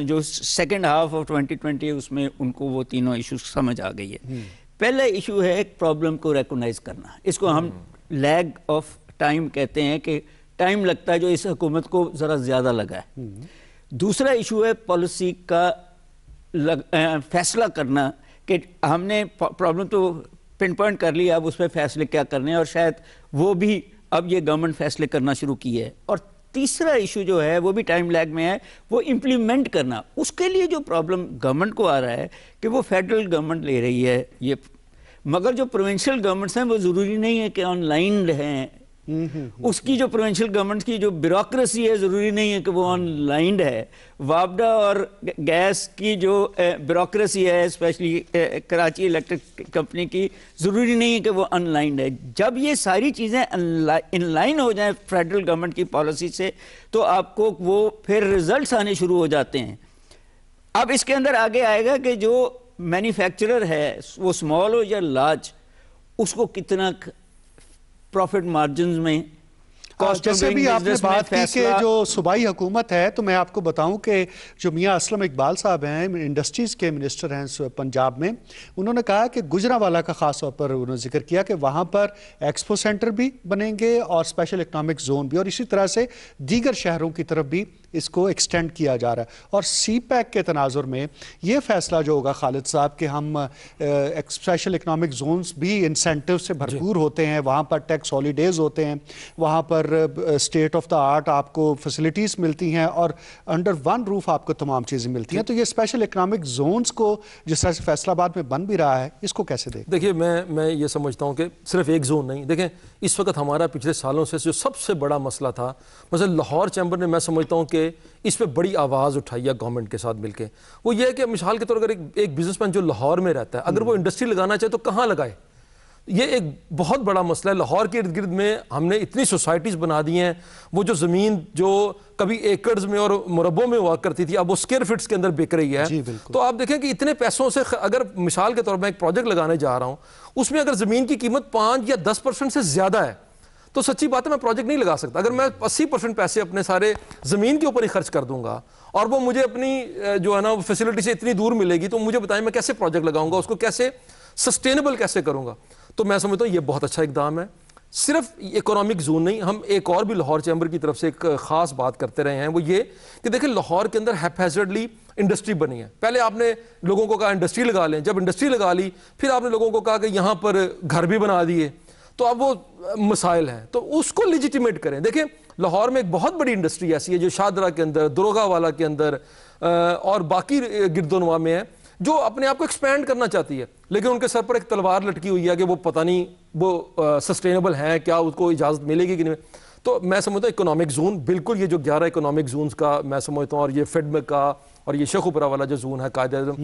جو سیکنڈ ہاف آف 2020 اس میں ان کو وہ تینوں ایشوز سمجھ آ گئی ہے. پہلا ایشو ہے پرابلم کو ریکگنائز کرنا, اس کو ہم لیگ آف ٹائم کہتے ہیں, کہ ٹائم لگتا ہے جو اس حکومت کو ذرا زیادہ لگا ہے. دوسرا ایشو ہے پالیسی کا فیصلہ کرنا, کہ ہم نے پرابلم تو پن پوائنٹ کر لیا, اب اس پہ فیصلے کیا کرنے ہیں, اور شاید وہ بھی اب یہ گورنمنٹ فیصلے کرنا شروع کی ہے. اور تیسرا ایشو جو ہے وہ بھی ٹائم لیگ میں ہے, وہ امپلیمنٹ کرنا. اس کے لیے جو پرابلم گورنمنٹ کو آ رہا ہے کہ وہ فیڈرل گورنمنٹ لے رہی ہے یہ, مگر جو پروونشل گورنمنٹس ہیں وہ ضروری نہیں ہے کہ آن لائن ہیں. اس کی جو پروونشل گورنمنٹ کی جو بیوروکریسی ہے ضروری نہیں ہے کہ وہ آن لائن ہے. وابڈا اور گیس کی جو بیوروکریسی ہے, اسپیشلی کراچی الیکٹرک کمپنی کی, ضروری نہیں ہے کہ وہ آن لائن ہے. جب یہ ساری چیزیں ان لائن ہو جائیں فیڈرل گورنمنٹ کی پالیسی سے, تو آپ کو وہ پھر ریزلٹس آنے شروع ہو جاتے ہیں. اب اس کے اندر آگے آئے گا کہ جو مینوفیکچرر ہے, وہ اسمال ہو یا لارج, اس کو کتنا پروفٹ مارجنز میں. جیسے بھی آپ نے بات کی کہ جو صوبائی حکومت ہے, تو میں آپ کو بتاؤں کہ جو میاں اسلم اقبال صاحب ہیں, انڈسٹریز کے منسٹر ہیں پنجاب میں, انہوں نے کہا کہ گجرانوالہ کا خاص طور پر انہوں نے ذکر کیا کہ وہاں پر ایکسپو سینٹر بھی بنیں گے اور اسپیشل اکنامک زون بھی, اور اسی طرح سے دیگر شہروں کی طرف بھی اس کو ایکسٹینڈ کیا جا رہا ہے. اور سی پیک کے تناظر میں یہ فیصلہ جو ہوگا خالد صاحب کہ ہم اسپیشل اکنامک زونز بھی انسینٹیو سے بھرپور ہوتے ہیں, وہاں پر ٹیکس ہالیڈیز ہوتے ہیں, وہاں پر اسٹیٹ آف دا آرٹ آپ کو فیسلٹیز ملتی ہیں, اور انڈر ون روف آپ کو تمام چیزیں ملتی ہیں. تو یہ اسپیشل اکنامک زونز کو جس طرح سے فیصل آباد میں بن بھی رہا ہے, اس کو کیسے دیکھیں؟ دیکھیے میں یہ سمجھتا ہوں کہ صرف ایک زون نہیں. دیکھیں اس وقت ہمارا پچھلے سالوں سے جو سب سے بڑا مسئلہ تھا, مثلا لاہور چیمبر نے, میں سمجھتا ہوں کہ اس پہ بڑی آواز اٹھائی ہے گورنمنٹ کے ساتھ مل کے. وہ یہ ہے کہ مثال کے طور پر اگر ایک بزنس مین جو لاہور میں رہتا ہے, اگر وہ انڈسٹری لگانا چاہے تو کہاں لگائے؟ یہ ایک بہت بڑا مسئلہ ہے. لاہور کے ارد گرد میں ہم نے اتنی سوسائٹیز بنا دی ہیں, وہ جو زمین جو کبھی ایکڑز میں اور مربوں میں ہوا کرتی تھی, اب وہ اسکوائر فٹس کے اندر بک رہی ہے. تو آپ دیکھیں کہ اتنے پیسوں سے, اگر مثال کے طور پر ایک پروجیکٹ لگانے جا رہا ہوں, اس میں اگر زمین کی قیمت 5 یا 10% سے زیادہ ہے, تو سچی بات ہے میں پروجیکٹ نہیں لگا سکتا. اگر میں 80% پیسے اپنے سارے زمین کے اوپر ہی خرچ کر دوں گا, اور وہ مجھے اپنی جو ہے نا فیسلٹی سے اتنی دور ملے گی, تو مجھے بتائیں میں کیسے پروجیکٹ لگاؤں گا, اس کو کیسے سسٹینیبل کیسے کروں گا. تو میں سمجھتا ہوں یہ بہت اچھا اقدام ہے. صرف اکنامک زون نہیں, ہم ایک اور بھی لاہور چیمبر کی طرف سے ایک خاص بات کرتے رہے ہیں, وہ یہ کہ دیکھیں لاہور کے اندر ہیپیزرڈلی انڈسٹری بنی ہے. پہلے آپ نے لوگوں کو کہا انڈسٹری لگا لیں, جب انڈسٹری لگا لی پھر آپ نے لوگوں کو کہا کہ یہاں پر گھر بھی بنا دیے, تو اب وہ مسائل ہیں, تو اس کو لیجیٹیمیٹ کریں. دیکھیں لاہور میں ایک بہت بڑی انڈسٹری ایسی ہے جو شادرہ کے اندر, دروگا والا کے اندر اور باقی گرد و نواح میں ہے, جو اپنے آپ کو ایکسپینڈ کرنا چاہتی ہے, لیکن ان کے سر پر ایک تلوار لٹکی ہوئی ہے کہ وہ پتہ نہیں وہ سسٹینیبل ہیں کیا, اس کو اجازت ملے گی کہ نہیں. تو میں سمجھتا ہوں اکنامک زون بالکل, یہ جو 11 اکنامک زونز کا میں سمجھتا ہوں, اور یہ فیڈ میں کا اور یہ شیخ اوپرا والا جو زون ہے قائد اعظم,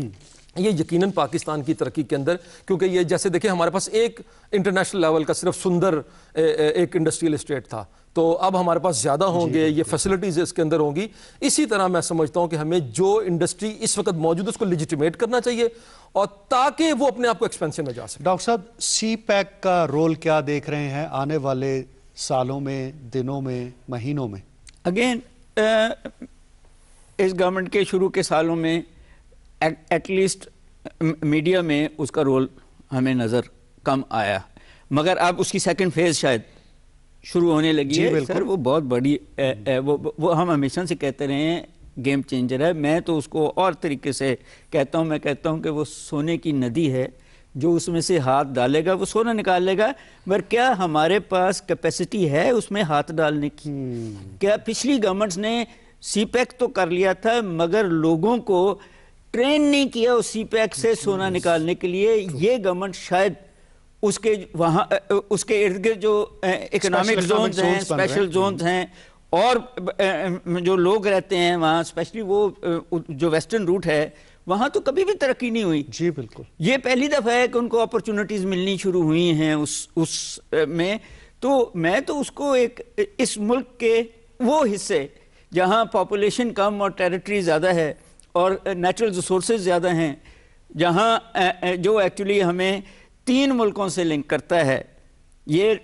یہ یقیناً پاکستان کی ترقی کے اندر, کیونکہ یہ جیسے دیکھیں ہمارے پاس ایک انٹرنیشنل لیول کا صرف سندر ایک انڈسٹریل اسٹیٹ تھا, تو اب ہمارے پاس زیادہ ہوں گے, یہ فیسلٹیز اس کے اندر ہوں گی. اسی طرح میں سمجھتا ہوں کہ ہمیں جو انڈسٹری اس وقت موجود ہے اس کو لیجیٹیمیٹ کرنا چاہیے, اور تاکہ وہ اپنے آپ کو ایکسپینشن میں جا سکے. ڈاکٹر صاحب, سی پیک کا رول کیا دیکھ رہے ہیں آنے والے سالوں میں, دنوں میں, مہینوں میں؟ اگین اس گورنمنٹ کے شروع کے سالوں میں ایٹ لیسٹ میڈیا میں اس کا رول ہمیں نظر کم آیا, مگر اب اس کی سیکنڈ فیز شاید شروع ہونے لگی ہے سر، وہ بہت بڑی وہ ہم ہمیشہ سے کہتے رہے ہیں گیم چینجر ہے. میں تو اس کو اور طریقے سے کہتا ہوں، میں کہتا ہوں کہ وہ سونے کی ندی ہے، جو اس میں سے ہاتھ ڈالے گا وہ سونا نکال لے گا. مگر کیا ہمارے پاس کیپیسٹی ہے اس میں ہاتھ ڈالنے کی؟ کیا پچھلی گورنمنٹس نے سی پیک تو کر لیا تھا مگر لوگوں کو ٹرین نہیں کیا اس سی پیک سے سونا نکالنے کے لیے؟ یہ گورنمنٹ شاید اس کے وہاں اس کے ارد گرد جو اکنامک زونز ہیں، اسپیشل زونز ہیں، اور جو لوگ رہتے ہیں وہاں، اسپیشلی وہ جو ویسٹرن روٹ ہے، وہاں تو کبھی بھی ترقی نہیں ہوئی. جی بالکل. یہ پہلی دفعہ ہے کہ ان کو اپرچونٹیز ملنی شروع ہوئی ہیں اس میں. تو میں تو اس کو اس ملک کے وہ حصے جہاں پاپولیشن کم اور ٹیریٹری زیادہ ہے اور نیچرل ریسورسز زیادہ ہیں، جہاں جو ایکچولی ہمیں 3 ملکوں سے لنک کرتا ہے. یہ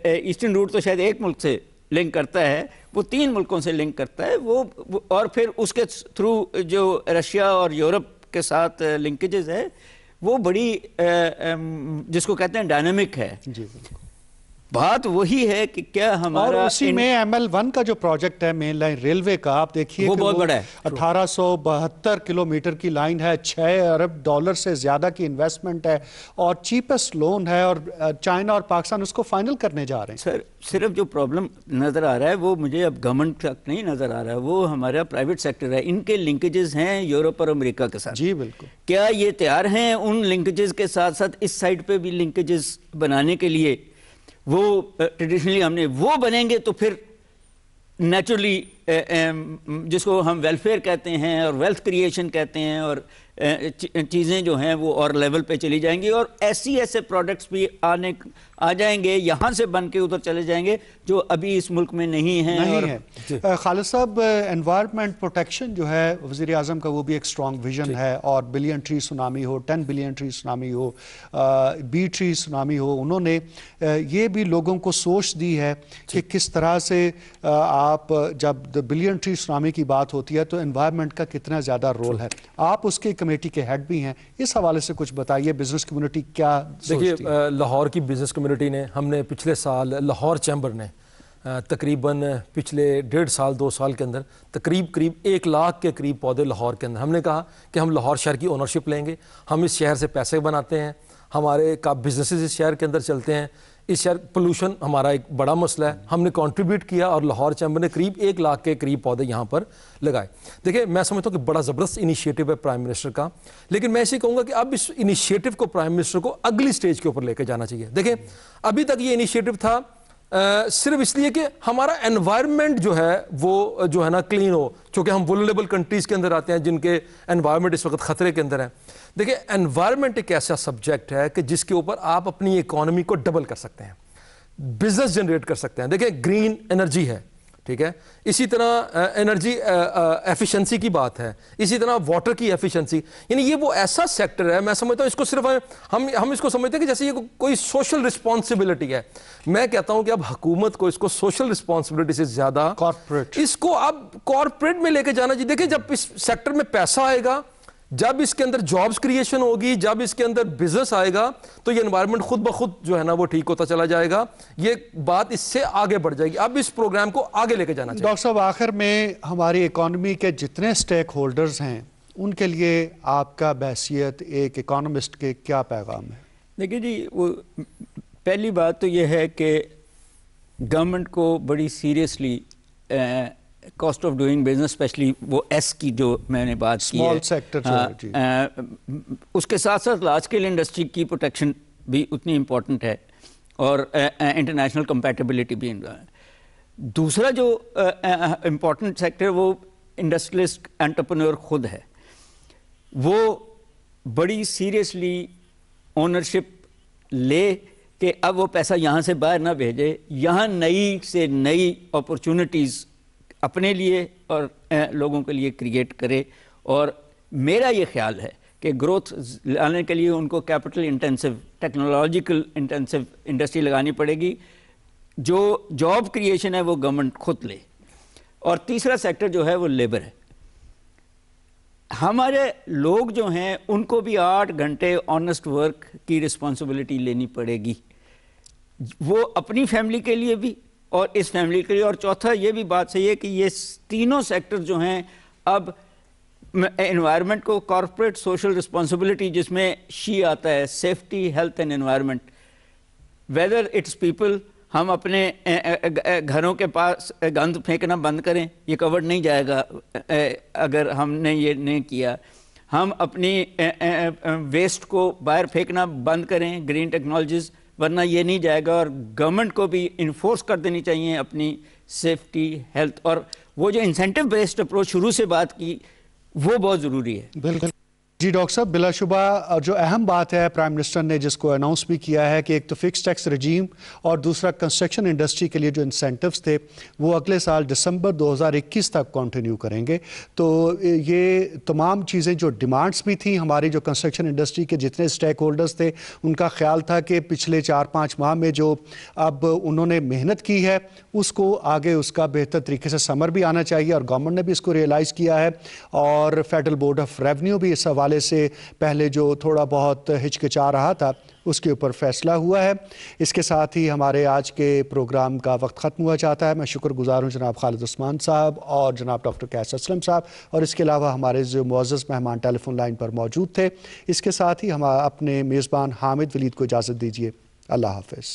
ایسٹرن روٹ تو شاید ایک ملک سے لنک کرتا ہے، وہ 3 ملکوں سے لنک کرتا ہے. وہ اور پھر اس کے تھرو جو رشیا اور یورپ کے ساتھ لنکیجز ہے، وہ بڑی جس کو کہتے ہیں ڈائنامک ہے. جی بالکل. بات وہی ہے کہ کیا ہمارا، اور اسی میں ML1 کا جو پروجیکٹ ہے مین لائن ریلوے کا، آپ دیکھیے وہ بہت بڑا ہے. 1872 کلومیٹر کی لائن ہے، $6 ارب سے زیادہ کی انویسٹمنٹ ہے اور چیپسٹ لون ہے، اور چائنا اور پاکستان اس کو فائنل کرنے جا رہے ہیں. سر صرف جو پرابلم نظر آ رہا ہے وہ مجھے اب گورنمنٹ تک نہیں نظر آ رہا ہے، وہ ہمارا پرائیویٹ سیکٹر ہے. ان کے لنکیجز ہیں یورپ اور امریکہ کے ساتھ. جی بالکل. کیا یہ تیار ہیں ان لنکیجز کے ساتھ ساتھ اس سائڈ پہ بھی لنکیجز بنانے کے لیے؟ وہ ٹریڈیشنلی ہم نے وہ بنیں گے تو پھر نیچرلی جس کو ہم ویلفیئر کہتے ہیں اور ویلتھ کریشن کہتے ہیں، اور چیزیں جو ہیں وہ اور لیول پہ چلی جائیں گی، اور ایسے پروڈکٹس بھی آ جائیں گے یہاں سے بن کے ادھر چلے جائیں گے جو ابھی اس ملک میں نہیں ہیں. خالد صاحب، انوائرمنٹ پروٹیکشن جو ہے وزیر اعظم کا، وہ بھی ایک اسٹرانگ ویژن ہے، اور billion tree tsunami who, 10 billion tree tsunami who, be tree tsunami ہو، انہوں نے یہ بھی لوگوں کو سوچ دی ہے کہ کس طرح سے آپ جب بلین ٹری سونامی کی بات ہوتی ہے تو انوائرمنٹ کا کتنا زیادہ رول ہے. آپ اس کے کمیٹی کے ہیڈ بھی ہیں، اس حوالے سے کچھ بتائیے. بزنس کمیونٹی کیا سوچتی ہے؟ دیکھیے، لاہور کی بزنس کمیونٹی نے، ہم نے پچھلے سال لاہور چیمبر نے تقریباً پچھلے 1.5 سال 2 سال کے اندر قریب 1 لاکھ کے قریب پودے لاہور کے اندر. ہم نے کہا کہ ہم لاہور شہر کی اونرشپ لیں گے، ہم اس شہر سے پیسے بناتے ہیں، ہمارے کا بزنسز اس شہر کے اندر چلتے ہیں. اس شہر پولوشن ہمارا ایک بڑا مسئلہ ہے، ہم نے کنٹریبیوٹ کیا اور لاہور چیمبر نے قریب 1 لاکھ کے قریب پودے یہاں پر لگائے. دیکھیں، میں سمجھتا ہوں کہ بڑا زبردست انیشیٹو ہے پرائم منسٹر کا، لیکن میں ایسے کہوں گا کہ اب اس انیشیٹو کو پرائم منسٹر کو اگلی سٹیج کے اوپر لے کے جانا چاہیے. دیکھیں، ابھی تک یہ انیشیٹو تھا صرف اس لیے کہ ہمارا انوائرمنٹ جو ہے وہ جو ہے نا کلین ہو، چونکہ ہم وولنریبل کنٹریز کے اندر آتے ہیں جن کے انوائرمنٹ اس وقت خطرے کے اندر ہیں. دیکھیں، انوائرمنٹ ایک ایسا سبجیکٹ ہے کہ جس کے اوپر آپ اپنی اکانومی کو ڈبل کر سکتے ہیں، بزنس جنریٹ کر سکتے ہیں. دیکھیں، گرین انرجی ہے، ٹھیک ہے، اسی طرح انرجی ایفیشنسی کی بات ہے، اسی طرح واٹر کی ایفیشنسی. یعنی یہ وہ ایسا سیکٹر ہے، میں سمجھتا ہوں اس کو صرف ہم اس کو سمجھتے ہیں کہ جیسے یہ کوئی سوشل رسپانسبلٹی ہے. میں کہتا ہوں کہ اب حکومت کو اس کو سوشل رسپانسبلٹی سے زیادہ اس کو اب کارپوریٹ میں لے کے جانا چاہیے. دیکھیں، جب اس سیکٹر میں پیسہ آئے گا، جب اس کے اندر جابز کریشن ہوگی، جب اس کے اندر بزنس آئے گا، تو یہ انوائرمنٹ خود بخود جو ہے نا وہ ٹھیک ہوتا چلا جائے گا. یہ بات اس سے آگے بڑھ جائے گی. اب اس پروگرام کو آگے لے کے جانا چاہیے. ڈاکٹر صاحب، آخر میں ہماری اکانومی کے جتنے سٹیک ہولڈرز ہیں ان کے لیے آپ کا بحیثیت ایک اکانومسٹ کے کیا پیغام ہے؟ دیکھیے جی، وہ پہلی بات تو یہ ہے کہ گورنمنٹ کو بڑی seriously cost of doing business, especially وہ ایس کی جو میں نے بات کی ہے، اسمال سیکٹر جو ہے، جی، اس کے ساتھ ساتھ لارج اسکیل انڈسٹری کی پروٹیکشن بھی اتنی امپورٹنٹ ہے، اور انٹرنیشنل کمپیٹیبلٹی بھی. دوسرا جو امپورٹنٹ سیکٹر وہ انڈسٹریلسٹ انٹرپرینور خود ہے، وہ بڑی سیریسلی اونرشپ لے کہ اب وہ پیسہ یہاں سے باہر نہ بھیجے، یہاں نئی سے نئی اپرچونٹیز اپنے لیے اور لوگوں کے لیے کریٹ کرے. اور میرا یہ خیال ہے کہ گروتھ لانے کے لیے ان کو capital intensive, technological intensive industry لگانی پڑے گی. جو جاب کریشن ہے وہ گورنمنٹ خود لے. اور تیسرا سیکٹر جو ہے وہ لیبر ہے. ہمارے لوگ جو ہیں ان کو بھی 8 گھنٹے آنیسٹ ورک کی رسپانسبلٹی لینی پڑے گی، وہ اپنی فیملی کے لیے بھی اور اس فیملی کے لیے. اور چوتھا یہ بھی بات صحیح ہے کہ یہ تینوں سیکٹر جو ہیں اب انوائرمنٹ کو کارپوریٹ سوشل رسپانسبلٹی جس میں شی آتا ہے safety health and environment whether it's people. ہم اپنے گھروں کے پاس گند پھینکنا بند کریں, یہ کورڈ نہیں جائے گا اگر ہم نے یہ نہیں کیا. ہم اپنی ویسٹ کو باہر پھینکنا بند کریں گرین ٹیکنالوجیز, ورنہ یہ نہیں جائے گا. اور گورنمنٹ کو بھی انفورس کر دینی چاہیے اپنی سیفٹی ہیلتھ, اور وہ جو انسینٹو بیسڈ اپروچ شروع سے بات کی وہ بہت ضروری ہے. بالکل جی ڈاکٹر صاحب, بلا شبہ جو اہم بات ہے پرائم منسٹر نے جس کو اناؤنس بھی کیا ہے کہ ایک تو فکس ٹیکس رجیم اور دوسرا کنسٹرکشن انڈسٹری کے لیے جو انسینٹیوز تھے وہ اگلے سال دسمبر 2021 تک کنٹینیو کریں گے. تو یہ تمام چیزیں جو ڈیمانڈز بھی تھیں ہماری جو کنسٹرکشن انڈسٹری کے جتنے سٹیک ہولڈرز تھے ان کا خیال تھا کہ پچھلے 4-5 ماہ میں جو اب انہوں نے محنت کی ہے اس کو آگے اس کا بہتر طریقے سے ثمر بھی آنا چاہیے, اور گورنمنٹ نے بھی اس کو ریئلائز کیا ہے. اور فیڈرل بورڈ آف ریونیو بھی اس حوالے سے پہلے جو تھوڑا بہت ہچکچا رہا تھا اس کے اوپر فیصلہ ہوا ہے. اس کے ساتھ ہی ہمارے آج کے پروگرام کا وقت ختم ہوا چاہتا ہے. میں شکر گزار ہوں جناب خالد عثمان صاحب اور جناب ڈاکٹر قیس اسلم صاحب, اور اس کے علاوہ ہمارے جو معزز مہمان ٹیلی فون لائن پر موجود تھے. اس کے ساتھ ہی ہم اپنے میزبان حامد ولید کو اجازت دیجیے. اللہ حافظ.